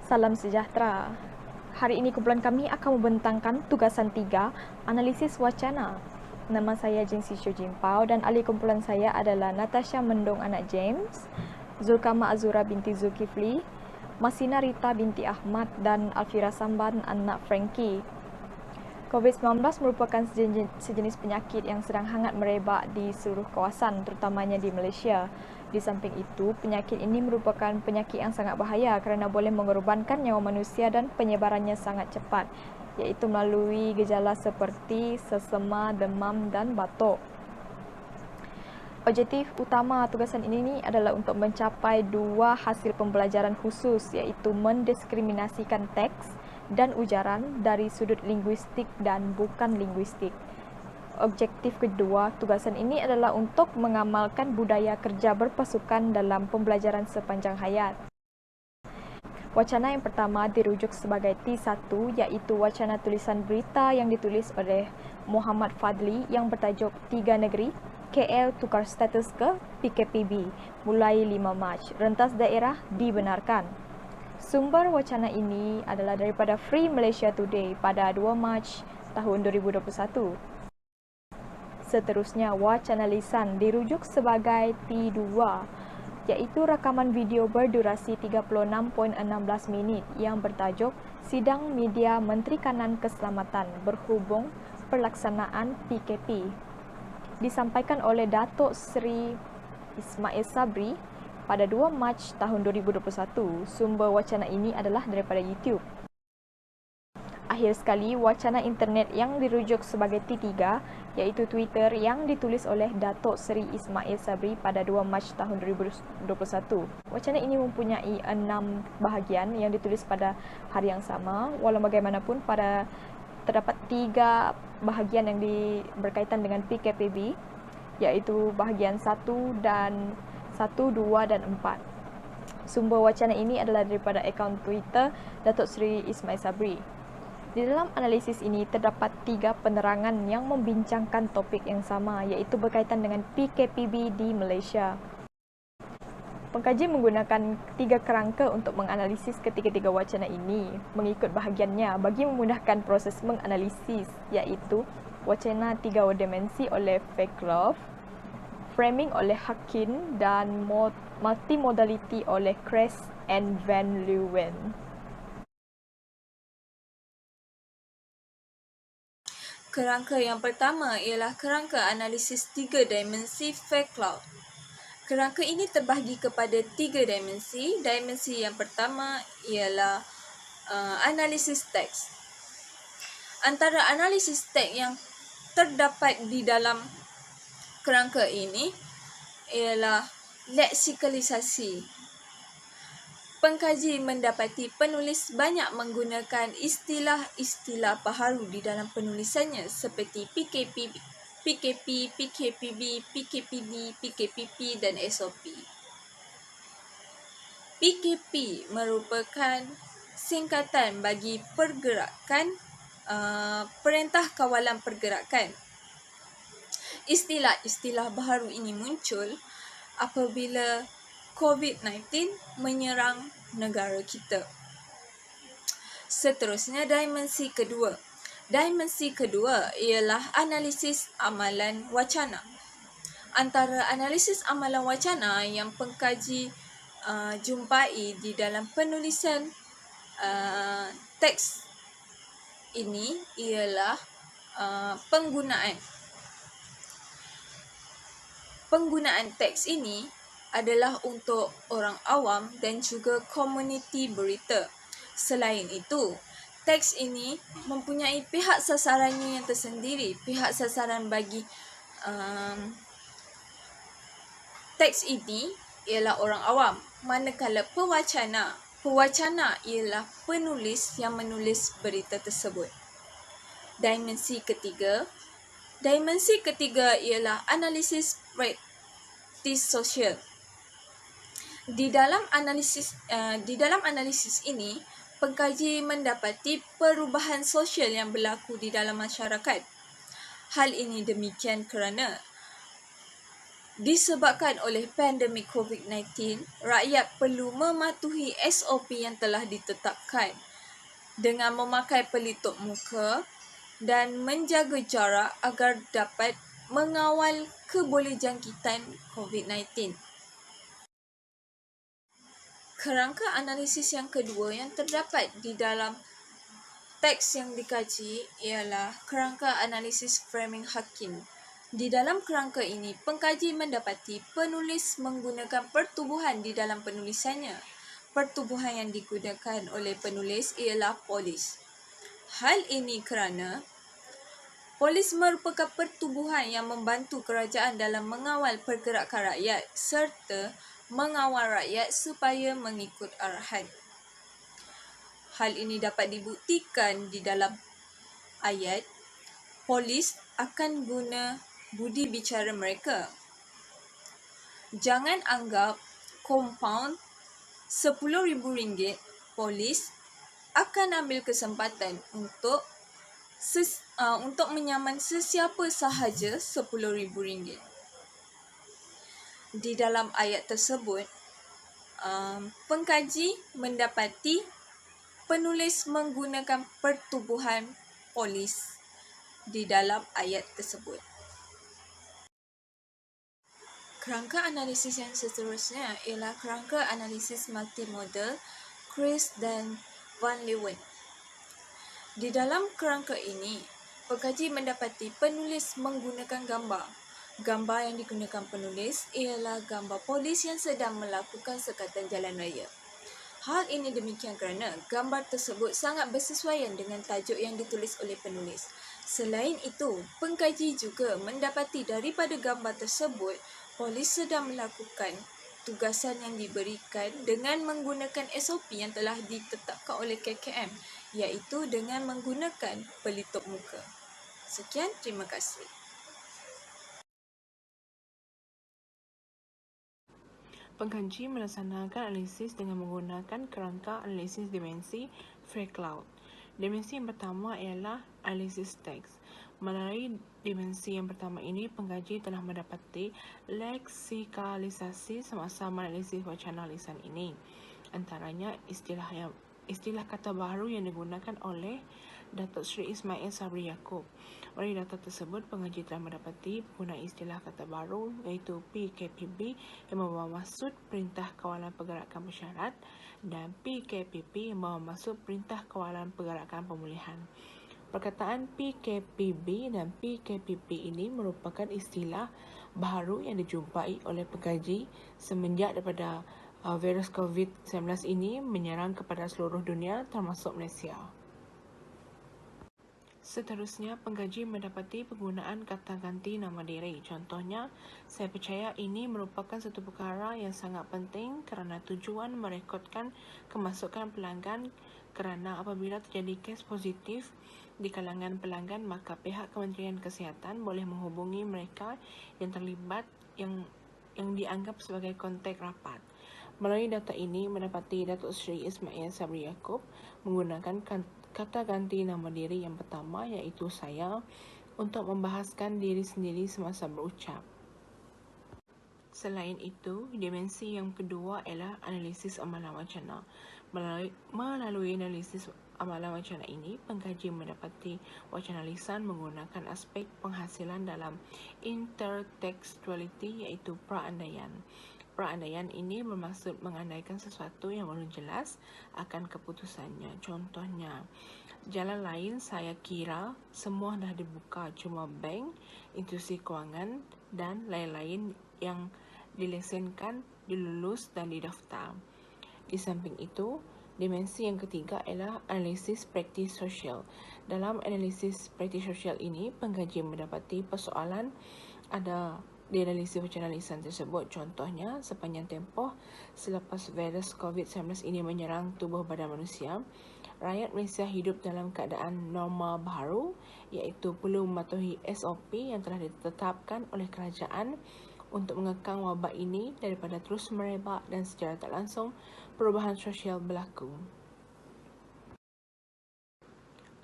Salam sejahtera. Hari ini kumpulan kami akan membentangkan tugasan 3, analisis wacana. Nama saya Jingsi Shu Jimpao dan ahli kumpulan saya adalah Natasha Mendong anak James, Zulkama Azura binti Zulkifli, Masina Rita binti Ahmad dan Alfira Samban anak Frankie. COVID-19 merupakan sejenis penyakit yang sedang hangat merebak di seluruh kawasan, terutamanya di Malaysia. Di samping itu, penyakit ini merupakan penyakit yang sangat bahaya kerana boleh mengorbankan nyawa manusia dan penyebarannya sangat cepat, iaitu melalui gejala seperti sesema, demam dan batuk. Objektif utama tugasan ini adalah untuk mencapai dua hasil pembelajaran khusus, iaitu mendiskriminasikan teks dan ujaran dari sudut linguistik dan bukan linguistik. Objektif kedua tugasan ini adalah untuk mengamalkan budaya kerja berpasukan dalam pembelajaran sepanjang hayat. Wacana yang pertama dirujuk sebagai T1, iaitu wacana tulisan berita yang ditulis oleh Muhammad Fadli yang bertajuk 3 Negeri, KL tukar status ke PKPB mulai 5 Mac. Rentas daerah dibenarkan. Sumber wacana ini adalah daripada Free Malaysia Today pada 2 Mac tahun 2021. Seterusnya, wacana lisan dirujuk sebagai T2, iaitu rakaman video berdurasi 36.16 minit yang bertajuk Sidang Media Menteri Kanan Keselamatan berhubung pelaksanaan PKP. Disampaikan oleh Datuk Seri Ismail Sabri pada 2 Mac tahun 2021. Sumber wacana ini adalah daripada YouTube. Akhir sekali, wacana internet yang dirujuk sebagai T3, iaitu Twitter yang ditulis oleh Datuk Seri Ismail Sabri pada 2 Mac tahun 2021. Wacana ini mempunyai 6 bahagian yang ditulis pada hari yang sama. Walau bagaimanapun, terdapat 3 bahagian yang berkaitan dengan PKPB, iaitu bahagian 1, 2 dan 4. Sumber wacana ini adalah daripada akaun Twitter Datuk Seri Ismail Sabri. Di dalam analisis ini terdapat 3 penerangan yang membincangkan topik yang sama, iaitu berkaitan dengan PKPB di Malaysia. Pengkaji menggunakan 3 kerangka untuk menganalisis ketiga-tiga wacana ini mengikut bahagiannya bagi memudahkan proses menganalisis, iaitu wacana 3 dimensi oleh Fairclough, framing oleh Hakin dan multimodality oleh Kress and Van Leeuwen. Kerangka yang pertama ialah kerangka analisis 3 dimensi Fairclough. Kerangka ini terbahagi kepada 3 dimensi. Dimensi yang pertama ialah analisis teks. Antara analisis teks yang terdapat di dalam kerangka ini ialah leksikalisasi. Pengkaji mendapati penulis banyak menggunakan istilah-istilah baharu di dalam penulisannya seperti PKP, PKPB, PKPD, PKPP dan SOP. PKP merupakan singkatan bagi pergerakan, Perintah Kawalan Pergerakan. Istilah-istilah baharu ini muncul apabila COVID-19 menyerang negara kita. Seterusnya, dimensi kedua. Dimensi kedua ialah analisis amalan wacana. Antara analisis amalan wacana yang pengkaji jumpai di dalam penulisan teks ini ialah penggunaan teks ini adalah untuk orang awam dan juga komuniti berita. Selain itu, teks ini mempunyai pihak sasarannya yang tersendiri. Pihak sasaran bagi teks ini ialah orang awam. Manakala pewacana ialah penulis yang menulis berita tersebut. Dimensi ketiga ialah analisis praktis sosial. Di dalam analisis ini, pengkaji mendapati perubahan sosial yang berlaku di dalam masyarakat. Hal ini demikian kerana Disebabkan oleh pandemik COVID-19, rakyat perlu mematuhi SOP yang telah ditetapkan dengan memakai pelitup muka dan menjaga jarak agar dapat mengawal kebolehjangkitan COVID-19. Kerangka analisis yang kedua yang terdapat di dalam teks yang dikaji ialah kerangka analisis framing hakim. Di dalam kerangka ini, pengkaji mendapati penulis menggunakan pertubuhan di dalam penulisannya. Pertubuhan yang digunakan oleh penulis ialah polis. Hal ini kerana polis merupakan pertubuhan yang membantu kerajaan dalam mengawal pergerakan rakyat serta mengawal rakyat supaya mengikut arahan. Hal ini dapat dibuktikan di dalam ayat, polis akan guna budi bicara mereka. Jangan anggap kompaun RM10,000, polis akan ambil kesempatan untuk menyaman sesiapa sahaja RM10,000. Di dalam ayat tersebut, pengkaji mendapati penulis menggunakan pertubuhan polis di dalam ayat tersebut. Kerangka analisis yang seterusnya ialah kerangka analisis multimodal Chris dan Van Leeuwen. Di dalam kerangka ini, pengkaji mendapati penulis menggunakan gambar. Gambar yang digunakan penulis ialah gambar polis yang sedang melakukan sekatan jalan raya. Hal ini demikian kerana gambar tersebut sangat bersesuaian dengan tajuk yang ditulis oleh penulis. Selain itu, pengkaji juga mendapati daripada gambar tersebut, polis sedang melakukan tugasan yang diberikan dengan menggunakan SOP yang telah ditetapkan oleh KKM, iaitu dengan menggunakan pelitup muka. Sekian, terima kasih. Pengkaji melaksanakan analisis dengan menggunakan kerangka analisis dimensi Fairclough. Dimensi yang pertama ialah analisis teks. Melalui dimensi yang pertama ini, pengkaji telah mendapati leksikalisasi semasa menganalisis wacana lisan ini. Antaranya istilah kata baru yang digunakan oleh Datuk Seri Ismail Sabri Yaakob. Oleh data tersebut, pengkaji telah mendapati penggunaan istilah kata baru iaitu PKPB yang membawa maksud Perintah Kawalan Pergerakan Bersyarat dan PKPP yang membawa maksud Perintah Kawalan Pergerakan Pemulihan. Perkataan PKPB dan PKPP ini merupakan istilah baru yang dijumpai oleh pengkaji semenjak daripada virus COVID-19 ini menyerang kepada seluruh dunia termasuk Malaysia. Seterusnya, pengkaji mendapati penggunaan kata ganti nama diri. Contohnya, saya percaya ini merupakan satu perkara yang sangat penting kerana tujuan merekodkan kemasukan pelanggan kerana apabila terjadi kes positif di kalangan pelanggan, maka pihak Kementerian Kesihatan boleh menghubungi mereka yang terlibat yang dianggap sebagai kontak rapat. Melalui data ini, mendapati Datuk Seri Ismail Sabri Yaakob menggunakan kata ganti nama diri yang pertama iaitu saya untuk membahaskan diri sendiri semasa berucap. Selain itu, dimensi yang kedua ialah analisis amalan wacana. Melalui analisis amalan wacana ini, pengkaji mendapati wacana lisan menggunakan aspek penghasilan dalam intertekstualiti iaitu perandaian. Perandaian ini bermaksud mengandaikan sesuatu yang belum jelas akan keputusannya. Contohnya, jalan lain saya kira semua dah dibuka, cuma bank, institusi kewangan dan lain-lain yang dilesenkan, dilulus dan didaftar. Di samping itu, dimensi yang ketiga ialah analisis praktis sosial. Dalam analisis praktis sosial ini, pengkaji mendapati persoalan ada di analisis wacana lisan tersebut. Contohnya, sepanjang tempoh selepas virus COVID-19 ini menyerang tubuh badan manusia, rakyat Malaysia hidup dalam keadaan normal baru iaitu perlu mematuhi SOP yang telah ditetapkan oleh kerajaan untuk mengekang wabak ini daripada terus merebak dan secara tak langsung perubahan sosial berlaku.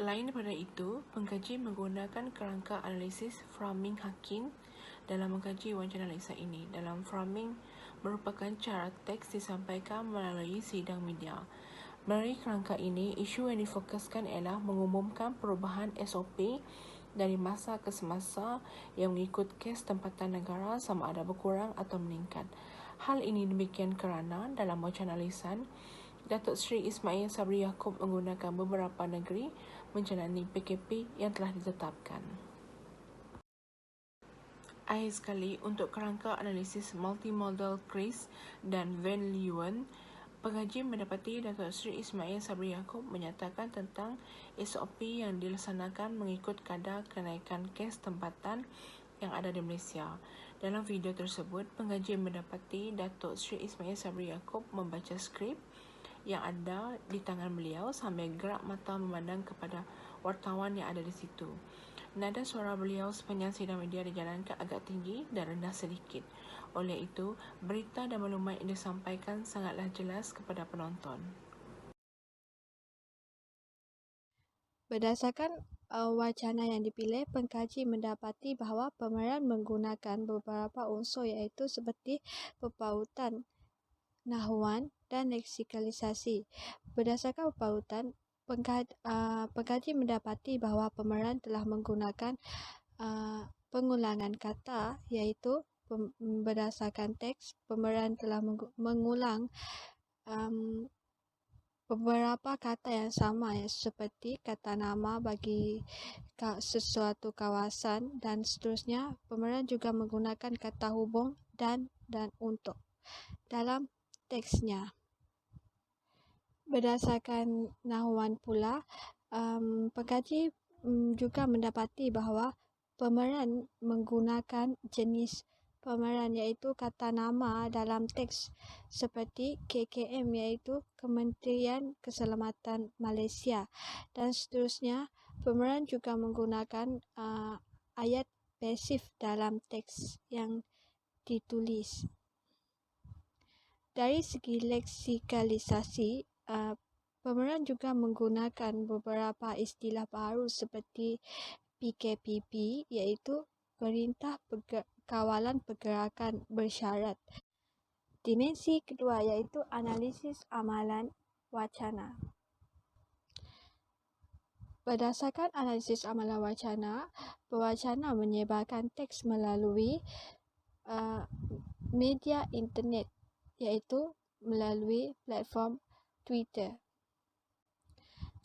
Lain daripada itu, pengkaji menggunakan kerangka analisis framing hakim dalam mengkaji wacana analisa ini. Dalam framing merupakan cara teks disampaikan melalui sidang media. Melalui kerangka ini, isu yang difokuskan ialah mengumumkan perubahan SOP dari masa ke semasa yang mengikut kes tempatan negara sama ada berkurang atau meningkat. Hal ini demikian kerana dalam wacana lisan, Datuk Seri Ismail Sabri Yaakob menggunakan beberapa negeri menjalani PKP yang telah ditetapkan. Akhir sekali, untuk kerangka analisis multimodal Chris dan Van Leeuwen, pengaji mendapati Datuk Seri Ismail Sabri Yaakob menyatakan tentang SOP yang dilaksanakan mengikut kadar kenaikan kes tempatan yang ada di Malaysia. Dalam video tersebut, pengaji mendapati Datuk Seri Ismail Sabri Yaakob membaca skrip yang ada di tangan beliau sambil gerak mata memandang kepada wartawan yang ada di situ. Nada suara beliau sepanjang sidang media dijalankan agak tinggi dan rendah sedikit. Oleh itu, berita dan maklumat yang disampaikan sangatlah jelas kepada penonton. Berdasarkan wacana yang dipilih, pengkaji mendapati bahawa pemeran menggunakan beberapa unsur iaitu seperti pepautan, nahuan dan leksikalisasi. Berdasarkan pepautan, pengkaji mendapati bahawa pemeran telah menggunakan pengulangan kata iaitu berdasarkan teks, pemeran telah mengulang beberapa kata yang sama seperti kata nama bagi sesuatu kawasan dan seterusnya. Pemeran juga menggunakan kata hubung dan untuk dalam teksnya. Berdasarkan nahuan pula, pengkaji juga mendapati bahawa pemeran menggunakan jenis pemeran iaitu kata nama dalam teks seperti KKM iaitu Kementerian Keselamatan Malaysia dan seterusnya. Pemeran juga menggunakan ayat pasif dalam teks yang ditulis. Dari segi leksikalisasi, pemeran juga menggunakan beberapa istilah baru seperti PKPP iaitu Perintah Kawalan Pergerakan Bersyarat. Dimensi kedua iaitu analisis amalan wacana. Berdasarkan analisis amalan wacana, pewacana menyebarkan teks melalui media internet iaitu melalui platform Twitter.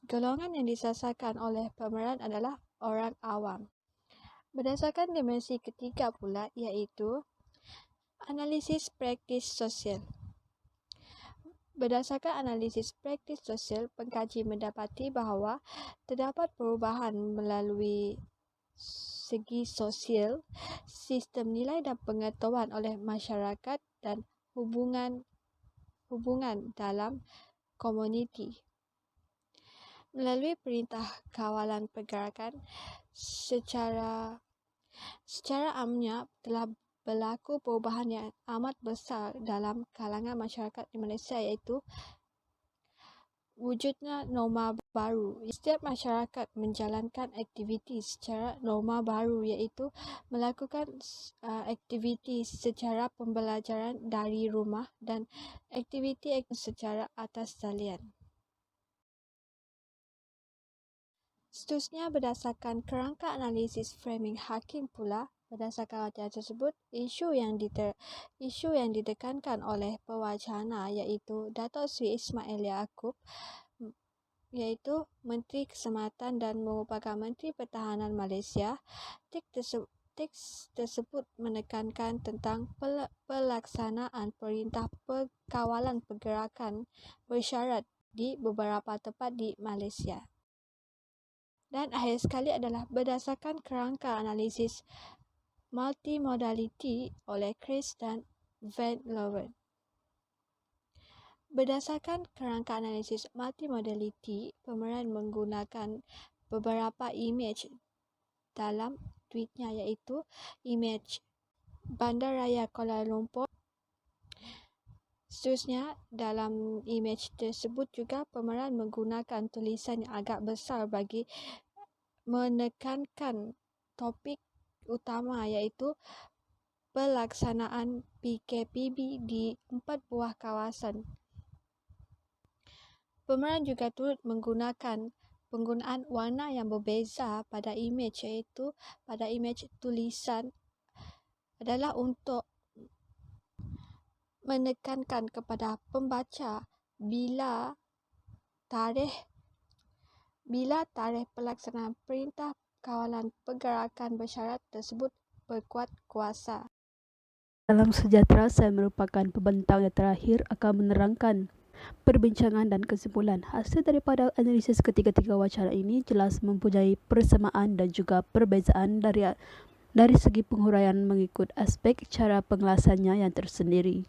Golongan yang disasarkan oleh pemeran adalah orang awam. Berdasarkan dimensi ketiga pula iaitu analisis praktis sosial. Berdasarkan analisis praktis sosial, pengkaji mendapati bahawa terdapat perubahan melalui segi sosial, sistem nilai dan pengetahuan oleh masyarakat dan hubungan dalam komuniti. Melalui perintah kawalan pergerakan, secara amnya telah berlaku perubahan yang amat besar dalam kalangan masyarakat di Malaysia iaitu wujudnya norma baru. Setiap masyarakat menjalankan aktiviti secara norma baru iaitu melakukan aktiviti secara pembelajaran dari rumah dan aktiviti secara atas talian. Seterusnya, berdasarkan kerangka analisis framing hakim pula, berdasarkan wacana tersebut, isu yang ditekankan oleh pewacana iaitu Datuk Seri Ismail Yaakob iaitu Menteri Keselamatan dan merupakan Menteri Pertahanan Malaysia. Teks tersebut menekankan tentang pelaksanaan Perintah Kawalan Pergerakan Bersyarat di beberapa tempat di Malaysia. Dan akhir sekali adalah berdasarkan kerangka analisis multimodality oleh Chris dan Van Leeuwen. Berdasarkan kerangka analisis multimodality, pemeran menggunakan beberapa imej dalam tweetnya iaitu imej Bandaraya Kuala Lumpur. Seterusnya, dalam imej tersebut juga pemeran menggunakan tulisan yang agak besar bagi menekankan topik utama iaitu pelaksanaan PKPB di 4 buah kawasan. Pemeran juga turut menggunakan penggunaan warna yang berbeza pada imej, iaitu pada imej tulisan adalah untuk menekankan kepada pembaca bila tarikh pelaksanaan Perintah Kawalan Pergerakan Bersyarat tersebut berkuat kuasa. Salam sejahtera, saya merupakan pembentang yang terakhir akan menerangkan perbincangan dan kesimpulan. Hasil daripada analisis ketiga-tiga wacana ini jelas mempunyai persamaan dan juga perbezaan dari segi penghuraian mengikut aspek cara pengelasannya yang tersendiri.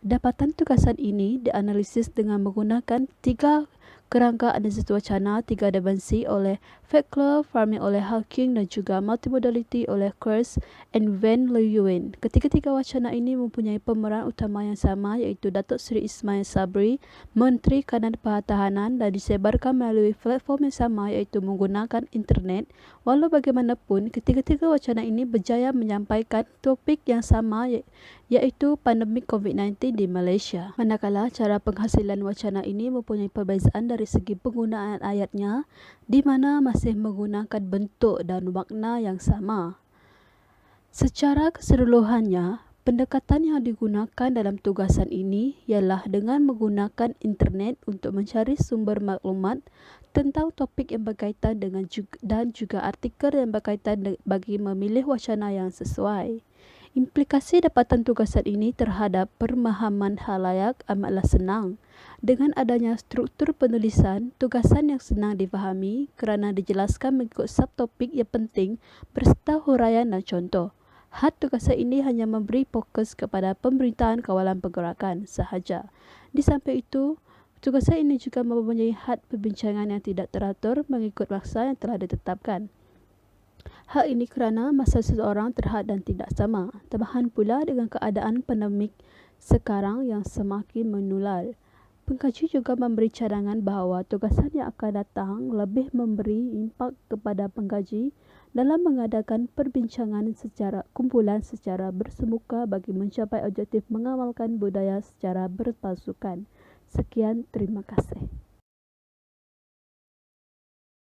Dapatan tugasan ini dianalisis dengan menggunakan 3 kerangka analisis wacana 3 dimensi oleh Fackler, farming oleh Hawking dan juga multimodality oleh Kurz and Van Leeuwen. Ketiga-tiga wacana ini mempunyai pemeran utama yang sama, iaitu Datuk Seri Ismail Sabri, Menteri Kanan Pertahanan, dan disebarkan melalui platform yang sama, iaitu menggunakan internet. Walau bagaimanapun, ketiga-tiga wacana ini berjaya menyampaikan topik yang sama, iaitu pandemik COVID-19 di Malaysia. Manakala cara penghasilan wacana ini mempunyai perbezaan dari segi penggunaan ayatnya, di mana masih menggunakan bentuk dan makna yang sama. Secara keseluruhannya, pendekatan yang digunakan dalam tugasan ini ialah dengan menggunakan internet untuk mencari sumber maklumat tentang topik yang berkaitan dengan dan juga artikel yang berkaitan bagi memilih wacana yang sesuai. Implikasi dapatan tugasan ini terhadap pemahaman khalayak amatlah senang. Dengan adanya struktur penulisan, tugasan yang senang difahami kerana dijelaskan mengikut subtopik yang penting berserta huraian dan contoh. Had tugasan ini hanya memberi fokus kepada pemberitaan kawalan pergerakan sahaja. Di samping itu, tugasan ini juga mempunyai had perbincangan yang tidak teratur mengikut masa yang telah ditetapkan. Hal ini kerana masa seseorang terhad dan tidak sama. Tambahan pula dengan keadaan pandemik sekarang yang semakin menular. Pengkaji juga memberi cadangan bahawa tugasan yang akan datang lebih memberi impak kepada pengkaji dalam mengadakan perbincangan secara kumpulan secara bersemuka bagi mencapai objektif mengamalkan budaya secara berpasukan. Sekian, terima kasih.